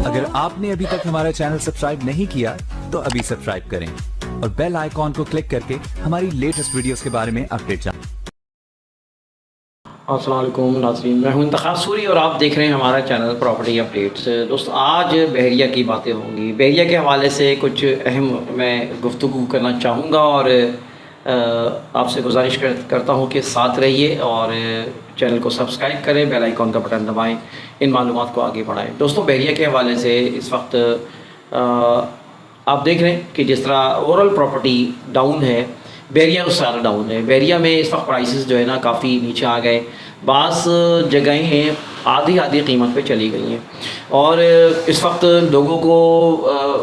اگر آپ نے ابھی تک ہمارا چینل سبسکرائب نہیں کیا تو ابھی سبسکرائب کریں اور بیل آئیکن کو کلک کر کے ہماری لیٹسٹ ویڈیوز کے بارے میں اپڈیٹ جانیں۔ السلام علیکم ناظرین، میں ہوں انتخاب سوری اور آپ دیکھ رہے ہیں ہمارا چینل پراپرٹی اپڈیٹس۔ دوست آج بحریہ کی باتیں ہوں گی۔ بحریہ کے حوالے سے کچھ اہم میں گفتگو کرنا چاہوں گا اور آپ سے گزارش کرتا ہوں کہ ساتھ رہیے اور چینل کو سبسکرائب کریں، بیل آئیکن کا بٹن دبائیں، ان معلومات کو آگے بڑھائیں۔ دوستوں بحریہ کے حوالے سے اس وقت آپ دیکھ رہے ہیں کہ جس طرح اوورال پراپرٹی ڈاؤن ہے، بحریہ اس سارا ڈاؤن ہے۔ بحریہ میں اس وقت پرائسز جو ہے نا کافی نیچے آ گئے، بعض جگہیں ہیں آدھی قیمت پہ چلی گئی ہیں اور اس وقت لوگوں کو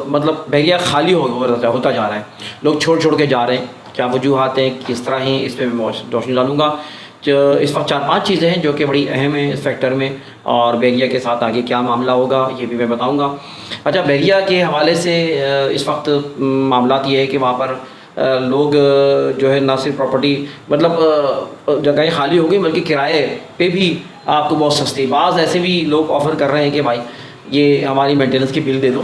مطلب بحریہ خالی ہوتا جا رہا ہے، لوگ چھوڑ کے جا رہے ہیں۔ کیا وجوہات ہیں، کس طرح ہیں، اس پہ میں روشنی ڈالوں گا۔ اس وقت 4-5 چیزیں ہیں جو کہ بڑی اہم ہیں اس فیکٹر میں، اور بحریہ کے ساتھ آگے کیا معاملہ ہوگا یہ بھی میں بتاؤں گا۔ اچھا، بحریہ کے حوالے سے اس وقت معاملات یہ ہے کہ وہاں پر لوگ جو ہے نہ صرف پراپرٹی مطلب جگہیں خالی ہو گئی بلکہ کرائے پہ بھی آپ کو بہت سستی، بعض ایسے بھی لوگ آفر کر رہے ہیں کہ بھائی یہ ہماری مینٹیننس کی بل دے دو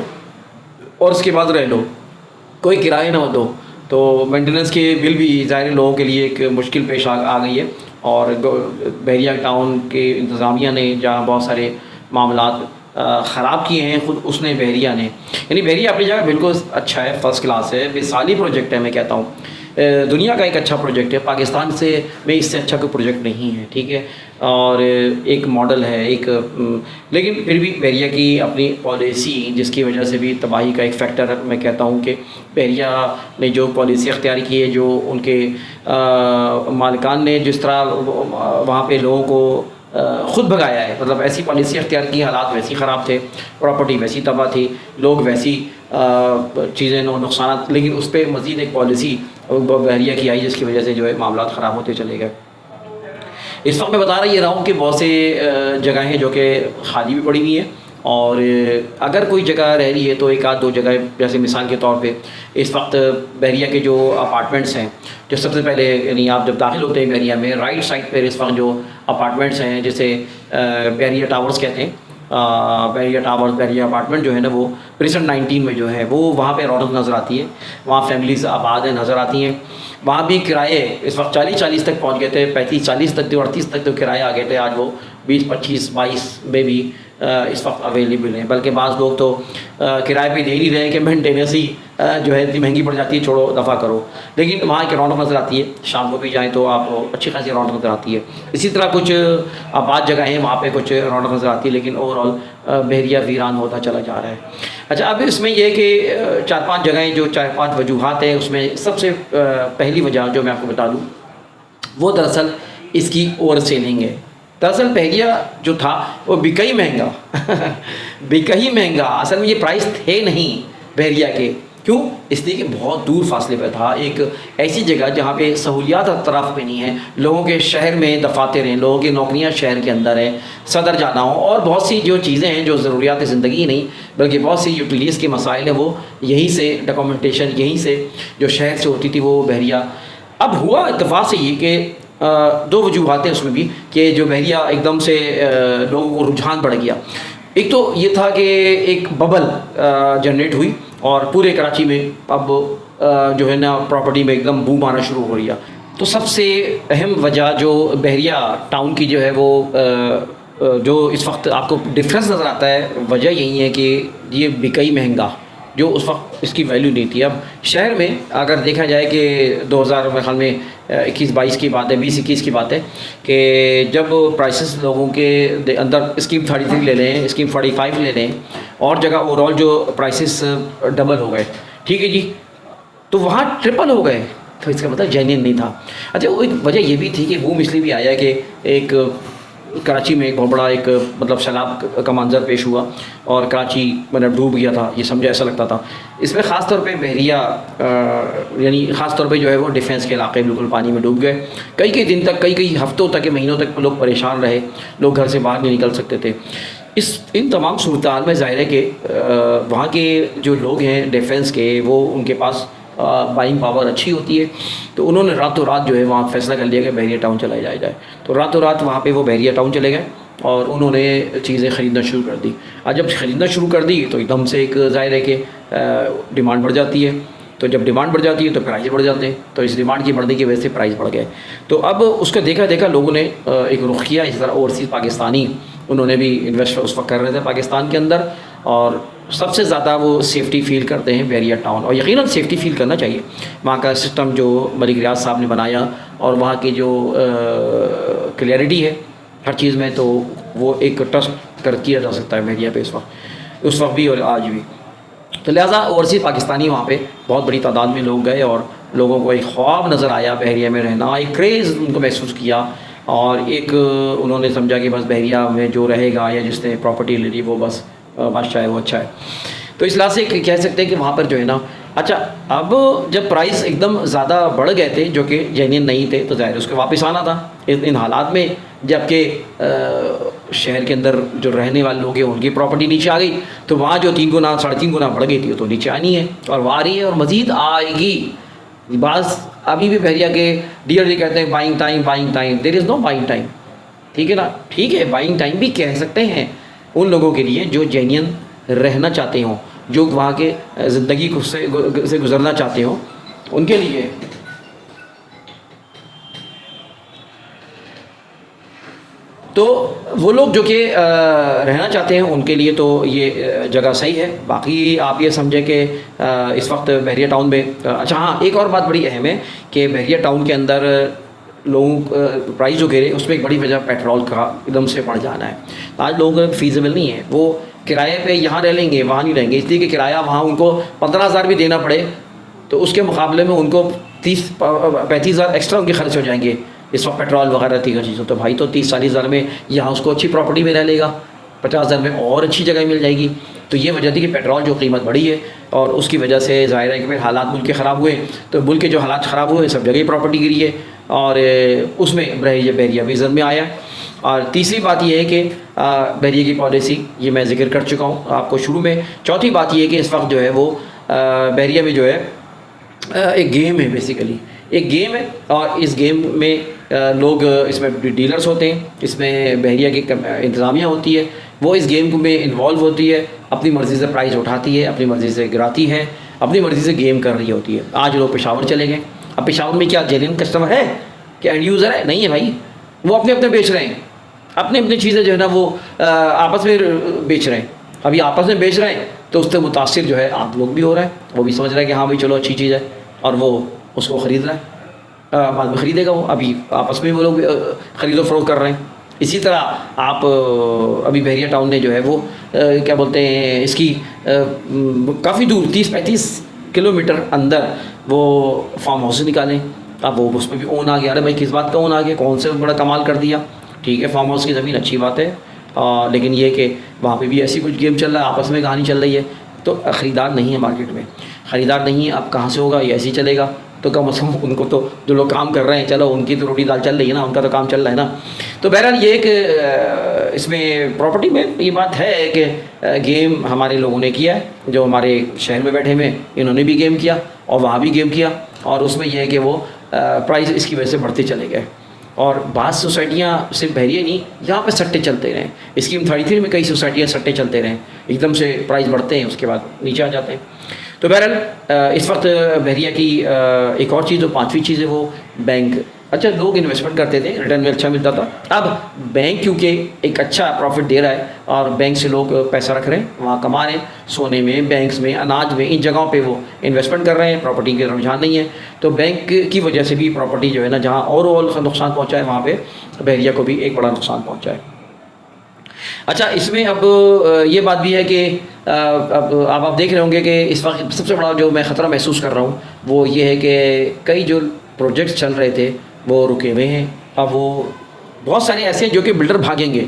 اور اس کے بعد رہ لو، کوئی کرایہ نہ دو۔ تو مینٹیننس کے بل بھی ظاہر لوگوں کے لیے ایک مشکل پیش آ گئی ہے، اور بحریہ ٹاؤن کے انتظامیہ نے جہاں بہت سارے معاملات خراب کیے ہیں خود اس نے، بحریہ نے، یعنی بحریہ اپنی جگہ بالکل اچھا ہے، فرسٹ کلاس ہے، مثالی پروجیکٹ ہے، میں کہتا ہوں دنیا کا ایک اچھا پروجیکٹ ہے، پاکستان میں اس سے اچھا کوئی پروجیکٹ نہیں ہے، ٹھیک ہے، اور ایک ماڈل ہے ایک، لیکن پھر بھی بحریہ کی اپنی پالیسی جس کی وجہ سے بھی تباہی کا ایک فیکٹر میں کہتا ہوں کہ بحریہ نے جو پالیسی اختیار کی ہے، جو ان کے مالکان نے جس طرح وہاں پہ لوگوں کو خود بھگایا ہے، مطلب ایسی پالیسی اختیار کی، حالات ویسی خراب تھے، پراپرٹی ویسی تباہ تھی، لوگ ویسی چیزیں نقصانات، لیکن اس پہ مزید ایک پالیسی بحریہ کی آئی جس کی وجہ سے جو ہے معاملات خراب ہوتے چلے گئے۔ اس وقت میں بتا رہا ہوں کہ بہت سے جگہیں ہیں جو کہ خالی بھی پڑی ہوئی ہیں، اور اگر کوئی جگہ رہ رہی ہے تو ایک آدھ دو جگہ، جیسے مثال کے طور پہ اس وقت بحریہ کے جو اپارٹمنٹس ہیں، جو سب سے پہلے یعنی آپ جب داخل ہوتے ہیں بحریہ میں، رائٹ سائڈ پہ اس وقت جو اپارٹمنٹس ہیں جسے بحریہ ٹاورز کہتے ہیں، بحریہ ٹاورز، بحریہ اپارٹمنٹ جو ہے نا وہ پریسنٹ 19 میں جو ہے وہ وہاں پہ رونق نظر آتی ہے، وہاں فیملیز آباد ہیں نظر آتی ہیں، وہاں بھی کرائے اس وقت 40 تک پہنچ گئے تھے، 35-40 تک، 38 تک تو کرائے آ گئے تھے، آج وہ 20-25-22 میں بھی اس وقت اویلیبل ہیں، بلکہ بعض لوگ تو کرائے پہ دے نہیں رہے ہیں کہ مینٹیننس ہی جو ہے اتنی مہنگی پڑ جاتی ہے، چھوڑو دفع کرو، لیکن وہاں کی رونق نظر آتی ہے، شام کو بھی جائیں تو آپ کو اچھی خاصی رونق نظر آتی ہے۔ اسی طرح کچھ آباد جگہ ہیں وہاں پہ کچھ رونق نظر آتی ہے، لیکن اوور آل بحریہ ویران ہوتا چلا جا رہا ہے۔ اچھا، اب اس میں یہ ہے کہ 4-5 جگہیں جو 4-5 وجوہات ہیں، اس میں سب سے پہلی وجہ جو میں آپ کو بتا دوں وہ دراصل اس کی اوور سیلنگ ہے۔ دراصل بحریہ جو تھا وہ بکا ہی مہنگا، اصل میں یہ پرائس تھے نہیں بحریہ کے، کیوں؟ اس لیے کہ بہت دور فاصلے پہ تھا، ایک ایسی جگہ جہاں پہ سہولیات اطراف پہ نہیں ہیں، لوگوں کے شہر میں دفاتر ہیں، لوگوں کی نوکریاں شہر کے اندر ہیں، صدر جانا ہو، اور بہت سی جو چیزیں ہیں جو ضروریات زندگی نہیں بلکہ بہت سی یوٹیلیٹیز کے مسائل ہیں، وہ یہیں سے ڈاکومنٹیشن یہیں سے جو شہر سے ہوتی تھی وہ بحریہ۔ اب ہوا اتفاق سے یہ کہ 2 وجوہات ہیں اس میں بھی کہ جو بحریہ ایک دم سے لوگوں کو رجحان بڑھ گیا۔ ایک تو یہ تھا کہ ایک ببل جنریٹ ہوئی اور پورے کراچی میں اب جو ہے نا پراپرٹی میں ایک دم بوم آنا شروع ہو گیا۔ تو سب سے اہم وجہ جو بحریہ ٹاؤن کی جو ہے وہ جو اس وقت آپ کو ڈفرینس نظر آتا ہے، وجہ یہی ہے کہ یہ بکئی مہنگا، جو اس وقت اس کی ویلیو نہیں تھی۔ اب شہر میں اگر دیکھا جائے کہ 2000 میرے خیال میں 21-22 کی بات ہے، 20-21 کی بات ہے کہ جب پرائسز لوگوں کے اندر اسکیم 33 لے لیں، اسکیم 45 لے لیں، اور جگہ اوور آل جو پرائسز ڈبل ہو گئے، ٹھیک ہے جی، تو وہاں ٹرپل ہو گئے، تو اس کا مطلب جینین نہیں تھا۔ اچھا، وہ ایک وجہ یہ بھی تھی کہ بوم اس لیے بھی آیا کہ ایک کراچی میں ایک بہت بڑا ایک مطلب سیلاب کا منظر پیش ہوا اور کراچی مطلب ڈوب گیا تھا، یہ سمجھا ایسا لگتا تھا۔ اس میں خاص طور پہ بحریہ یعنی خاص طور پہ جو ہے وہ ڈیفینس کے علاقے بالکل پانی میں ڈوب گئے، کئی دن تک، کئی ہفتوں تک، مہینوں تک لوگ پریشان رہے، لوگ گھر سے باہر نہیں نکل سکتے تھے۔ ان تمام صورتحال میں ظاہر ہے کہ وہاں کے جو لوگ ہیں ڈیفینس کے، وہ ان کے پاس بائنگ پاور اچھی ہوتی ہے، تو انہوں نے راتوں رات جو ہے وہاں فیصلہ کر لیا کہ بحریہ ٹاؤن چلایا جائے، تو راتوں رات وہاں پہ وہ بحریہ ٹاؤن چلے گئے، اور انہوں نے چیزیں خریدنا شروع کر دی. اور جب خریدنا شروع کر دی تو ایک دم سے ایک ظاہر ہے کہ ڈیمانڈ بڑھ جاتی ہے. تو جب ڈیمانڈ بڑھ جاتی ہے تو پرائز بڑھ جاتے ہیں. تو اس ڈیمانڈ کی بڑھنے کی وجہ سے پرائز بڑھ گئے. تو اب اس کا دیکھا لوگوں نے ایک رخ کیا اس طرح. اوورسیز پاکستانی انہوں نے بھی انویسٹ اس وقت کر رہے تھے پاکستان کے اندر, اور سب سے زیادہ وہ سیفٹی فیل کرتے ہیں بحریہ ٹاؤن. اور یقیناً سیفٹی فیل کرنا چاہیے. وہاں کا سسٹم جو ملک ریاض صاحب نے بنایا اور وہاں کی جو کلیئرٹی ہے ہر چیز میں, تو وہ ایک ٹرسٹ کیا جا سکتا ہے بحریہ پہ اس وقت بھی اور آج بھی. تو لہٰذا اوورسیز پاکستانی وہاں پہ بہت بڑی تعداد میں لوگ گئے اور لوگوں کو ایک خواب نظر آیا بحریہ میں رہنا, ایک کریز ان کو محسوس کیا, اور ایک انہوں نے سمجھا کہ بس بحریہ میں جو رہے گا یا جس نے پراپرٹی لے لی وہ بس بادشاہ ہے, وہ اچھا ہے. تو اس لحاظ سے کہہ سکتے ہیں کہ وہاں پر جو ہے نا, اچھا اب جب پرائز ایک دم زیادہ بڑھ گئے تھے جو کہ جینین نہیں تھے, تو ظاہر اس کو واپس آنا تھا ان حالات میں. جبکہ شہر کے اندر جو رہنے والے لوگ ہیں ان کی پراپرٹی نیچے آ گئی, تو وہاں جو 3 گنا 3.5 گنا بڑھ گئی تھی وہ تو نیچے آنی ہے, اور وہ آ رہی ہے اور مزید آئے گی. بعض ابھی بھی بحریہ کے ڈیئر کہتے ہیں بائنگ ٹائم. دیر از نو بائنگ ٹائم. ٹھیک ہے نا, ٹھیک ہے بائنگ ٹائم بھی کہہ سکتے ہیں ان لوگوں کے لیے جو جینین رہنا چاہتے ہوں, جو وہاں کے زندگی سے گزرنا چاہتے ہوں, ان کے لیے. تو وہ لوگ جو کہ رہنا چاہتے ہیں ان کے لیے تو یہ جگہ صحیح ہے. باقی آپ یہ سمجھیں کہ اس وقت بحریہ ٹاؤن میں, اچھا ہاں ایک اور بات بڑی اہم ہے کہ بحریہ ٹاؤن کے اندر لوگوں پرائز جو گرے اس میں ایک بڑی وجہ پیٹرول کا ایک دم سے بڑھ جانا ہے. آج لوگ فیزیبل نہیں ہے, وہ کرائے پہ یہاں رہ لیں گے وہاں نہیں رہیں گے, اس لیے کہ کرایہ وہاں ان کو 15,000 بھی دینا پڑے تو اس کے مقابلے میں ان کو 35,000 ایکسٹرا ان کے خرچ ہو جائیں گے اس وقت پیٹرول وغیرہ دیگر چیزوں. تو بھائی تو 30-40,000 میں یہاں اس کو اچھی پراپرٹی میں رہ لے گا, 50,000 میں اور اچھی جگہ مل جائے گی. تو یہ وجہ تھی کہ پیٹرول جو قیمت بڑھی ہے اور اس کی وجہ سے ظاہر ہے کہ حالات ملک کے خراب ہوئے. تو ملک کے جو حالات خراب ہوئے سب جگہ پراپرٹی گری ہے, اور اس میں بحریہ بھی زر میں آیا ہے. اور تیسری بات یہ ہے کہ بحریہ کی پالیسی یہ میں ذکر کر چکا ہوں آپ کو شروع میں. چوتھی بات یہ ہے کہ اس وقت جو ہے وہ بحریہ میں جو ہے ایک گیم ہے, بیسیکلی ایک گیم ہے, اور اس گیم میں لوگ اس میں ڈیلرز ہوتے ہیں, اس میں بحریہ کی انتظامیہ ہوتی ہے, وہ اس گیم میں انوالو ہوتی ہے, اپنی مرضی سے پرائز اٹھاتی ہے, اپنی مرضی سے گراتی ہے, اپنی مرضی سے گیم کر رہی ہوتی ہے. آج لوگ پشاور چلے گئے. اب پشاور میں کیا جینین کسٹمر ہے کہ اینڈ یوزر ہے؟ نہیں ہے بھائی, وہ اپنے بیچ رہے ہیں, اپنی چیزیں جو ہے نا وہ آپس میں بیچ رہے ہیں. ابھی آپس میں بیچ رہے ہیں تو اس سے متاثر جو ہے آپ لوگ بھی ہو رہے ہیں, وہ بھی سمجھ رہے ہیں کہ ہاں بھائی چلو اچھی چیز ہے, اور وہ اس کو خرید رہا ہے, بعد میں خریدے گا وہ. ابھی آپس میں وہ لوگ خرید و فروخت کر رہے ہیں. اسی طرح آپ ابھی بحریہ ٹاؤن نے جو ہے وہ کیا بولتے ہیں اس کی کافی دور 30-35 کلومیٹر اندر وہ فارم ہاؤس نکالیں. اب وہ اس میں بھی اون آ گیا. ارے بھائی کس بات کا اون آ گیا, کون سے بڑا کمال کر دیا. ٹھیک ہے فارم ہاؤس کی زمین اچھی بات ہے, لیکن یہ کہ وہاں پہ بھی ایسی کچھ گیم چل رہا ہے, آپس میں کہانی چل رہی ہے, تو خریدار نہیں ہے مارکیٹ میں, خریدار نہیں ہے. اب کہاں سے ہوگا, یہ ایسے ہی چلے گا. تو کم از کم ان کو تو جو لوگ کام کر رہے ہیں چلو ان کی تو روٹی دال چل رہی ہے نا, ان کا تو کام چل رہا ہے نا. تو بہرحال یہ کہ اس میں پراپرٹی میں یہ بات ہے کہ گیم ہمارے لوگوں نے کیا ہے, جو ہمارے شہر میں بیٹھے ہوئے انہوں نے بھی گیم کیا اور وہاں بھی گیم کیا, اور اس میں یہ ہے کہ وہ پرائز اس کی وجہ سے بڑھتے چلے گئے. اور بعض سوسائٹیاں صرف بحریہ نہیں, یہاں پہ سٹے چلتے رہیں. اسکیم 33 میں کئی سوسائٹیاں سٹے چلتے رہیں, ایک دم سے پرائز بڑھتے ہیں اس کے بعد نیچے آ جاتے ہیں. تو بہرحال اس وقت بحریہ کی ایک اور چیز جو 5ویں چیز ہے وہ بینک. اچھا لوگ انویسٹمنٹ کرتے تھے, ریٹرن میں اچھا ملتا تھا. اب بینک کیونکہ ایک اچھا پروفٹ دے رہا ہے اور بینک سے لوگ پیسہ رکھ رہے ہیں, وہاں کما رہے ہیں, سونے میں, بینکس میں, اناج میں, ان جگہوں پہ وہ انویسٹمنٹ کر رہے ہیں. پراپرٹی کے رجحان نہیں ہے, تو بینک کی وجہ سے بھی پراپرٹی جو ہے نا جہاں اوور آل نقصان پہنچا ہے وہاں پہ بحریہ کو بھی ایک بڑا نقصان پہنچا ہے. اچھا اس میں اب یہ بات بھی ہے کہ اب آپ دیکھ رہے ہوں گے کہ اس وقت سب سے بڑا جو میں خطرہ محسوس کر رہا ہوں وہ یہ ہے کہ کئی جو پروجیکٹس چل رہے تھے وہ رکے ہوئے ہیں. اب وہ بہت سارے ایسے ہیں جو کہ بلڈر بھاگیں گے.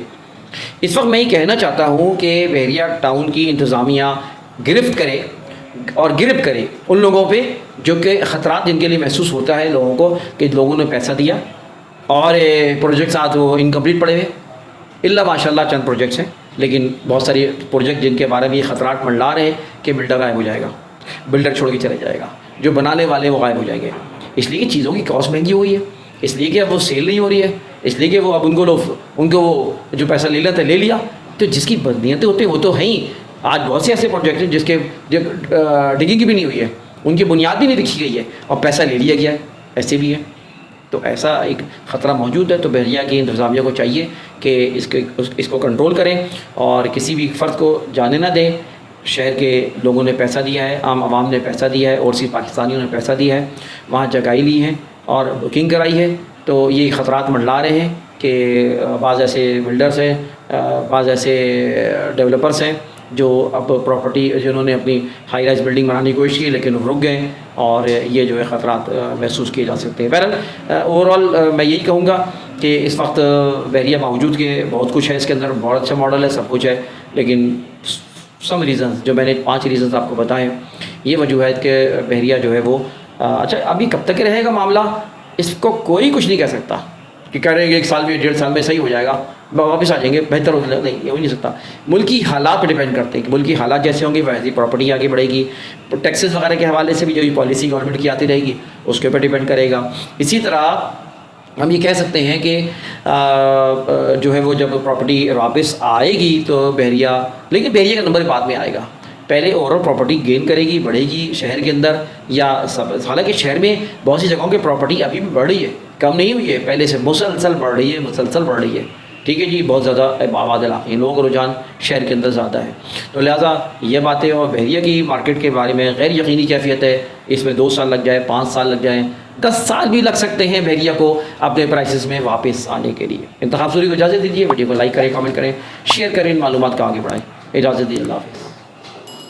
اس وقت میں یہ کہنا چاہتا ہوں کہ بحریہ ٹاؤن کی انتظامیہ گرفت کرے ان لوگوں پہ جو کہ خطرات جن کے لیے محسوس ہوتا ہے لوگوں کو کہ لوگوں نے پیسہ دیا اور پروجیکٹس آج وہ انکمپلیٹ پڑے ہوئے. اللہ ماشاء اللہ چند پروجیکٹس ہیں, لیکن بہت ساری پروجیکٹ جن کے بارے میں یہ خطرات منڈلا رہے ہیں کہ بلڈر غائب ہو جائے گا, بلڈر چھوڑ کے چلے جائے گا, جو بنانے والے وہ غائب ہو جائیں گے. اس لیے کہ چیزوں کی کاسٹ مہنگی ہوئی ہے. اس لیے کہ اب وہ سیل نہیں ہو رہی ہے، اس لیے کہ وہ اب ان کو وہ جو پیسہ لے لیتا ہے لے لیا. تو جس کی بدنیتیں ہوتی ہیں وہ تو ہیں ہی. آج بہت سے ایسے پروجیکٹ ہیں جس کے ڈگنگ کی بھی نہیں ہوئی ہے، ان کی بنیاد بھی نہیں لکھی گئی ہے اور پیسہ لے لیا گیا ہے، ایسے بھی ہیں. تو ایسا ایک خطرہ موجود ہے. تو بحریہ کی انتظامیہ کو چاہیے کہ اس کو کنٹرول کریں اور کسی بھی فرد کو جانے نہ دیں. شہر کے لوگوں نے پیسہ دیا ہے، عام عوام نے پیسہ دیا ہے، اوورسیز پاکستانیوں نے پیسہ دیا ہے، وہاں جگہیں لی ہیں اور بکنگ کرائی ہے. تو یہ خطرات منڈلا رہے ہیں کہ بعض ایسے بلڈرز ہیں، بعض ایسے ڈیولپرز ہیں جو اب پراپرٹی جنہوں نے اپنی ہائی رائز بلڈنگ بنانے کی کوشش کی لیکن رک گئے اور یہ جو ہے خطرات محسوس کیے جا سکتے ہیں. بہرحال اوور آل میں یہی کہوں گا کہ اس وقت بحریہ باوجود کہ بہت کچھ ہے اس کے اندر، بہت اچھا ماڈل ہے، سب کچھ ہے، لیکن سم ریزنز جو میں نے 5 ریزنز آپ کو بتائے یہ وجوہات کہ بحریہ جو ہے وہ اچھا ابھی کب تک رہے گا معاملہ اس کو کوئی کچھ نہیں کہہ سکتا کہ کہہ رہے ہیں کہ 1 سال میں 1.5 سال میں صحیح ہو جائے گا، واپس آ جائیں گے بہتر ہو نہیں، یہ ہو نہیں سکتا. ملکی حالات پہ ڈپینڈ کرتے ہیں کہ ملکی حالات جیسے ہوں گے ویسے پراپرٹی آگے بڑھے گی. ٹیکسز وغیرہ کے حوالے سے بھی جو پالیسی گورنمنٹ کی آتی رہے گی اس کے اوپر ڈپینڈ کرے گا. اسی طرح ہم یہ کہہ سکتے ہیں کہ جو ہے وہ جب پراپرٹی واپس آئے گی تو بحریہ، لیکن بحریہ کا نمبر بعد میں آئے گا. پہلے اوور آل پراپرٹی گین کرے گی، بڑھے گی شہر کے اندر یا سب. حالانکہ شہر میں بہت سی جگہوں کے پراپرٹی ابھی بھی بڑھ رہی ہے، کم نہیں ہوئی ہے، پہلے سے مسلسل بڑھ رہی ہے. ٹھیک ہے جی، بہت زیادہ آباد علاقے ہیں، لوگوں کا رجحان شہر کے اندر زیادہ ہے. تو لہٰذا یہ باتیں، اور بحریہ کی مارکیٹ کے بارے میں غیر یقینی کیفیت ہے. اس میں 2 سال لگ جائے، 5 سال لگ جائیں، 10 سال بھی لگ سکتے ہیں بحریہ کو اپنے پرائسز میں واپس آنے کے لیے. انتخاب سوری کو اجازت دیجیے، ویڈیو کو لائک کریں، کامنٹ کریں، شیئر کریں، معلومات کو آگے بڑھائیں. اجازت دیجیے، اللہ حافظ.